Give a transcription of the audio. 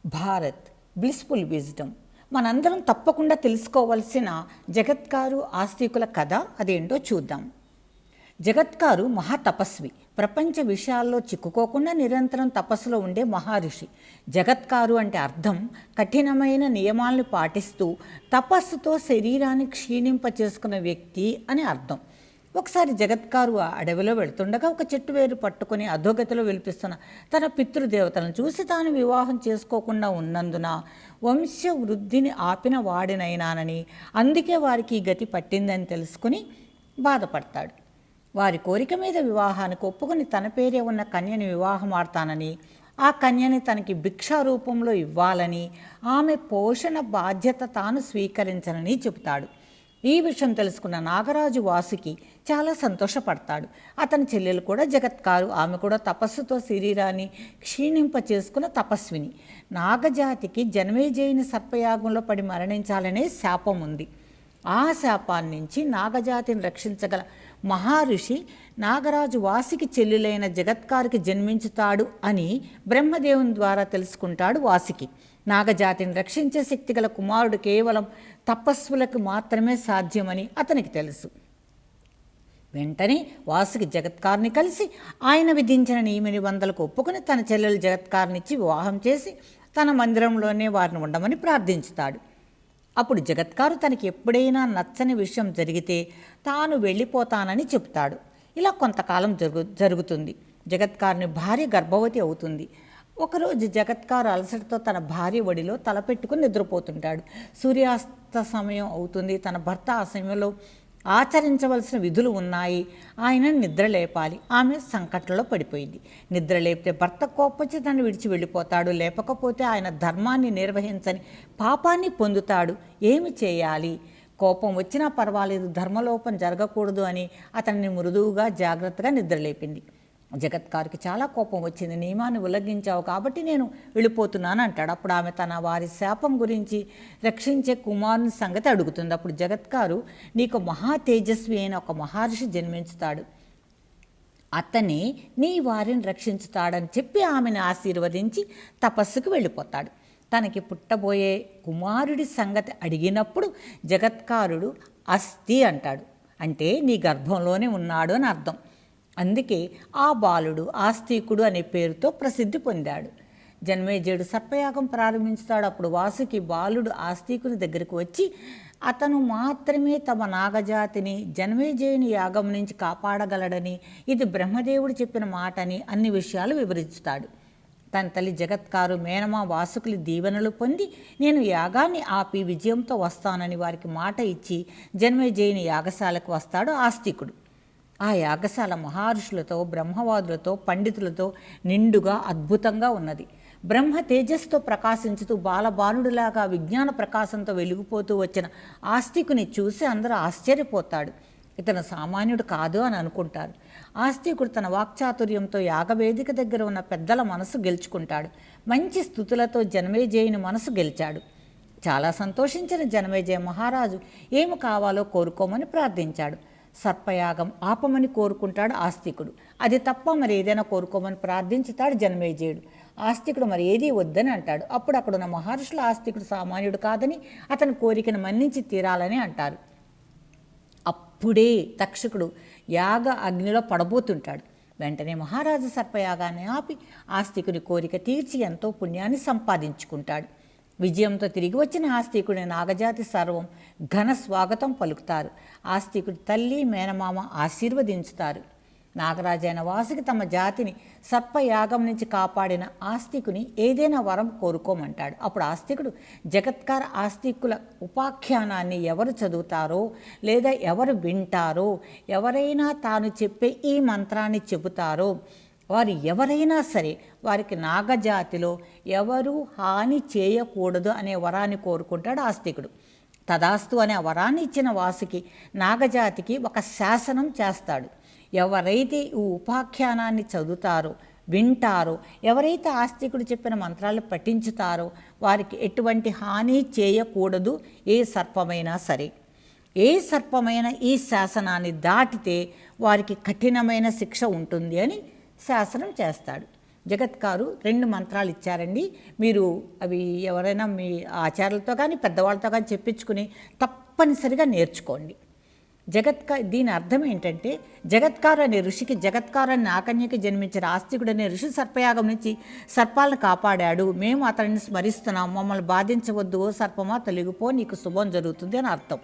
Bharat blissful wisdom. మనందరం తప్పకుండా తెలుసుకోవలసిన జగత్కారు ఆస్తికుల కథ అదేంటో చూద్దాం. జగత్కారు మహాతపస్వి. ప్రపంచ విషయాల్లో చిక్కుకోకుండా నిరంతరం తపస్సులో ఉండే మహర్షి. జగత్కారు అంటే అర్థం కఠినమైన నియమాలను పాటిస్తూ తపస్సుతో శరీరాన్ని క్షీణింప చేసుకున్న వ్యక్తి అని అర్థం. ఒకసారి జగత్కారు అడవిలో వెళుతుండగా ఒక చెట్టు వేరు పట్టుకుని అధోగతిలో వెలిపిస్తున్న తన పితృదేవతలను చూసి తాను వివాహం చేసుకోకుండా ఉన్నందున వంశ వృద్ధిని ఆపిన వాడినైనానని, అందుకే వారికి ఈ గతి పట్టిందని తెలుసుకుని బాధపడతాడు. వారి కోరిక మీద వివాహానికి ఒప్పుకొని తన పేరే ఉన్న కన్యని వివాహమాడతానని, ఆ కన్యని తనకి భిక్షా రూపంలో ఇవ్వాలని, ఆమె పోషణ బాధ్యత తాను స్వీకరించనని చెబుతాడు. ఈ విషయం తెలుసుకున్న నాగరాజు వాసుకి చాలా సంతోషపడతాడు. అతని చెల్లెలు కూడా జగత్కారు. ఆమె కూడా తపస్సుతో శరీరాన్ని క్షీణింప చేసుకున్న తపస్విని. నాగజాతికి జన్మేజయుని సర్పయాగంలో పడి మరణించాలనే శాపం ఉంది. ఆ శాపాన్ని నుంచి నాగజాతిని రక్షించగల మహర్షి నాగరాజు వాసికి చెల్లెలైన జగత్కారుకి జన్మించుతాడు అని బ్రహ్మదేవుని ద్వారా తెలుసుకుంటాడు వాసికి. నాగజాతిని రక్షించే శక్తి గల కుమారుడు కేవలం తపస్సులకు మాత్రమే సాధ్యమని అతనికి తెలుసు. వెంటనే వాసుకి జగత్కారుని కలిసి ఆయన విధించిన నియమ నిబంధనలకు ఒప్పుకొని తన చెల్లెలు జగత్కారునిచ్చి వివాహం చేసి తన మందిరంలోనే వారిని ఉండమని ప్రార్థించుతాడు. అప్పుడు జగత్కారు తనకి ఎప్పుడైనా నచ్చని విషయం జరిగితే తాను వెళ్ళిపోతానని చెప్తాడు. ఇలా కొంతకాలం జరుగుతుంది. జగత్కారుని భార్య గర్భవతి అవుతుంది. ఒకరోజు జగత్కారు అలసటతో తన భార్య ఒడిలో తలపెట్టుకుని నిద్రపోతుంటాడు. సూర్యాస్త సమయం అవుతుంది. తన భర్త ఆ సమయంలో ఆచరించవలసిన విధులు ఉన్నాయి. ఆయన నిద్ర లేపాలి. ఆమె సంకటంలో పడిపోయింది. నిద్ర లేపితే భర్త కోపొచ్చి తను విడిచి వెళ్ళిపోతాడు. లేపకపోతే ఆయన ధర్మాన్ని నిర్వహించని పాపాన్ని పొందుతాడు. ఏమి చేయాలి? కోపం వచ్చినా పర్వాలేదు, ధర్మలోపం జరగకూడదు అని అతన్ని మృదువుగా జాగ్రత్తగా నిద్రలేపింది. జగత్కారుకి చాలా కోపం వచ్చింది. నియమాన్ని ఉల్లంఘించావు కాబట్టి నేను వెళ్ళిపోతున్నాను అంటాడు. అప్పుడు ఆమె తన వారి శాపం గురించి రక్షించే కుమారుని సంగతి అడుగుతుంది. అప్పుడు జగత్కారు, నీకు మహా తేజస్వి అయిన ఒక మహర్షి జన్మించుతాడు, అతనే నీ వారిని రక్షించుతాడని చెప్పి ఆమెను ఆశీర్వదించి తపస్సుకు వెళ్ళిపోతాడు. తనకి పుట్టబోయే కుమారుడి సంగతి అడిగినప్పుడు జగత్కారుడు అస్థి అంటాడు. అంటే నీ గర్భంలోనే ఉన్నాడు అని అర్థం. అందుకే ఆ బాలుడు ఆస్తికుడు అనే పేరుతో ప్రసిద్ధి పొందాడు. జన్మేజయుడు సర్పయాగం ప్రారంభించుతాడు. అప్పుడు వాసుకి బాలుడు ఆస్తికుని దగ్గరికి వచ్చి అతను మాత్రమే తమ నాగజాతిని జన్మేజయుని యాగం నుంచి కాపాడగలడని, ఇది బ్రహ్మదేవుడు చెప్పిన మాట అని అన్ని విషయాలు వివరిస్తాడు. తన తల్లి జగత్కారు మేనమా వాసుకులి దీవెనలు పొంది నేను యాగాన్ని ఆపి విజయంతో వస్తానని వారికి మాట ఇచ్చి జన్మేజయుని యాగశాలకు వస్తాడు ఆస్తికుడు. ఆ యాగశాల మహర్షులతో, బ్రహ్మవాదులతో, పండితులతో నిండుగా అద్భుతంగా ఉన్నది. బ్రహ్మ తేజస్సుతో ప్రకాశించుతూ బాలబాలుడిలాగా విజ్ఞాన ప్రకాశంతో వెలిగిపోతూ వచ్చిన ఆస్తికుని చూసి అందరూ ఆశ్చర్యపోతాడు. ఇతను సామాన్యుడు కాదు అని అనుకుంటారు. ఆస్తికుడు తన వాక్చాతుర్యంతో యాగవేదిక దగ్గర ఉన్న పెద్దల మనసు గెలుచుకుంటాడు. మంచి స్థుతులతో జన్మేజయుని మనసు గెలిచాడు. చాలా సంతోషించిన జన్మేజయ మహారాజు ఏమి కావాలో కోరుకోమని ప్రార్థించాడు. సర్పయాగం ఆపమని కోరుకుంటాడు ఆస్తికుడు. అది తప్ప మరి ఏదైనా కోరుకోమని ప్రార్థించుతాడు జన్మేజయుడు. ఆస్తికుడు మరి ఏదీ వద్దని అంటాడు. అప్పుడు అక్కడున్న మహర్షులు ఆస్తికుడు సామాన్యుడు కాదని, అతని కోరికను మన్నించి తీరాలని అంటారు. అప్పుడే తక్షకుడు యాగ అగ్నిలో పడబోతుంటాడు. వెంటనే మహారాజు సర్పయాగాన్ని ఆపి ఆస్తికుని కోరిక తీర్చి ఎంతో పుణ్యాన్ని సంపాదించుకుంటాడు. విజయంతో తిరిగి వచ్చిన ఆస్తికుడి నాగజాతి సర్వం ఘన స్వాగతం పలుకుతారు. ఆస్తికుడి తల్లి మేనమామ ఆశీర్వదించుతారు. నాగరాజైన వాసుకి తమ జాతిని సర్పయాగం నుంచి కాపాడిన ఆస్తికుని ఏదైనా వరం కోరుకోమంటాడు. అప్పుడు ఆస్తికుడు జగత్కార ఆస్తికుల ఉపాఖ్యానాన్ని ఎవరు చదువుతారో లేదా ఎవరు వింటారో, ఎవరైనా తాను చెప్పే ఈ మంత్రాన్ని చెబుతారో వారు ఎవరైనా సరే వారికి నాగజాతిలో ఎవరూ హాని చేయకూడదు అనే వరాన్ని కోరుకుంటాడు ఆస్తికుడు. తదాస్తు అనే వరాన్ని ఇచ్చిన వాసుకి నాగజాతికి ఒక శాసనం చేస్తాడు. ఎవరైతే ఈ ఉపాఖ్యానాన్ని చదువుతారో, వింటారో, ఎవరైతే ఆస్తికుడు చెప్పిన మంత్రాలు పఠించుతారో వారికి ఎటువంటి హాని చేయకూడదు ఏ సర్పమైనా సరే. ఏ సర్పమైన ఈ శాసనాన్ని దాటితే వారికి కఠినమైన శిక్ష ఉంటుంది అని శాసనం చేస్తాడు. జగత్కారు 2 మంత్రాలు ఇచ్చారండి. మీరు అవి ఎవరైనా మీ ఆచార్యులతో కానీ పెద్దవాళ్ళతో కానీ చెప్పించుకుని తప్పనిసరిగా నేర్చుకోండి. దీని అర్థం ఏంటంటే, జగత్కారు అనే ఋషికి, జగత్కారు అనే నాకన్యకి జన్మించిన ఆస్తికుడు అనే ఋషి సర్పయాగం నుంచి సర్పాలను కాపాడాడు, మేము అతనిని స్మరిస్తున్నాం, మమ్మల్ని బాధించవద్దు, ఓ సర్పమా తొలగిపో, నీకు శుభం జరుగుతుంది అని అర్థం.